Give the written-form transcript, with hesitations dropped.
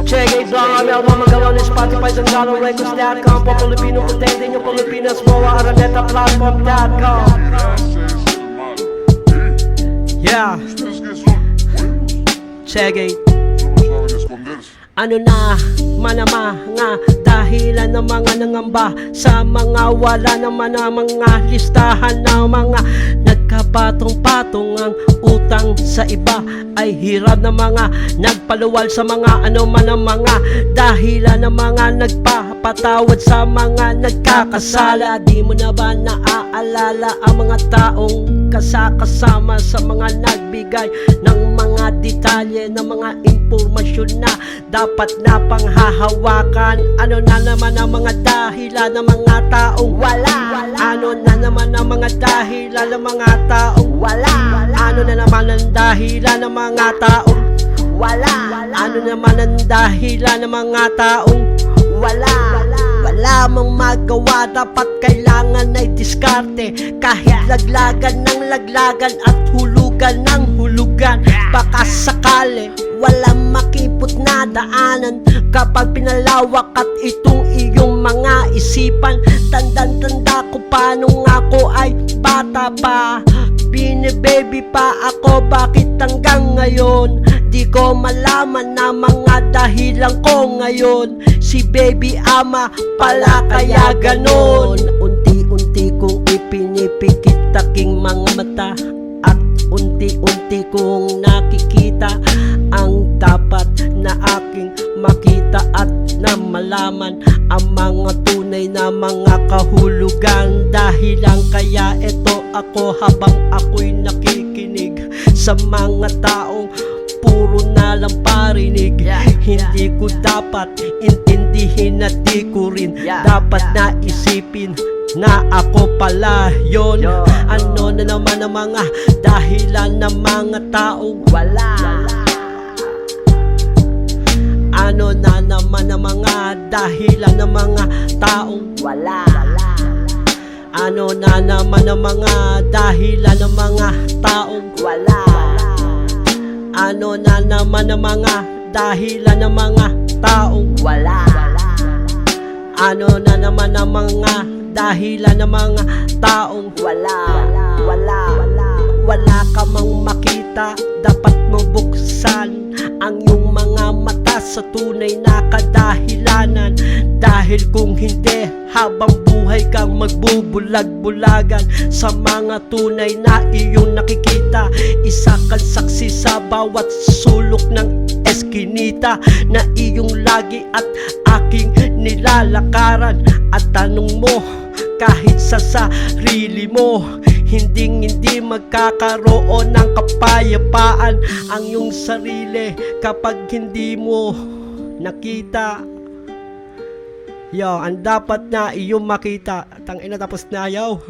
Chegue blanc, ang album magawa ng Spotify, SangGaloRecords.com. Po Pilipino potente nyo Pilipinas, Moa Araneta Platform.com. Yeah, chegue. Ano na manama nga dahilan ng mga nangamba sa mga wala naman na mga listahan ng mga nagkapatong-patong ang utang sa iba ay hirap na mga nagpaluwal sa mga ano man ang mga dahilan ng mga nagpapatawad sa mga nagkakasala. Di mo na ba naaalala ang mga taong kasama sa mga nagbigay ng mga detalye ng mga impormasyon na dapat na panghahawakan? Ano na naman ang mga dahilan ng mga taong wala? Ano na naman ang mga dahilan ng mga taong wala? Ano na naman ang dahilan ng mga taong wala? Ano naman ang dahilan ng mga taong wala? Wala mong magawa, dapat kailangan ay diskarte. Kahit laglagan ng laglagan at hulugan ng hulugan, baka sakali walang makipot na daanan kapag pinalawak at itong iyong mga isipan. Tandang-tanda ko paano ako ay bata pa, bine-baby pa ako, bakit hanggang ngayon di ko malaman na mga dahilan ko ngayon? Si baby ama pala kaya ganon. Unti-unti kong ipinipikit aking mga mata at unti-unti kong nakikita ang dapat na aking makita at na malaman ang mga tunay na mga kahulugan. Dahilan kaya ito ako habang ako'y nakikinig sa mga taong puro na lang parinig. Hindi ko dapat intindihin at di ko rin dapat na isipin na ako pala yon. Ano na naman ang mga dahilan ng mga taong wala? Ano na naman ang mga dahilan ng mga taong wala? Ano na naman ang mga dahilan ng mga taong wala? Ano na naman ang mga dahilan ng mga taong wala? Ano na naman ang mga dahilan ng mga taong wala? Wala ka mang makita, dapat mo buksan ang iyong mga mata sa tunay na kadahilanan. Dahil kung hindi, habang buhay kang magbubulag-bulagan sa mga tunay na iyong nakikita. Isa kang saksi sa bawat sulok ng eskinita na iyong lagi at aking nilalakaran. At tanong mo kahit sa sarili mo, hindi magkakaroon ng kapayapaan ang iyong sarili kapag hindi mo nakita. Yo, ang dapat na iyong makita. Tangina, tapos na yaw.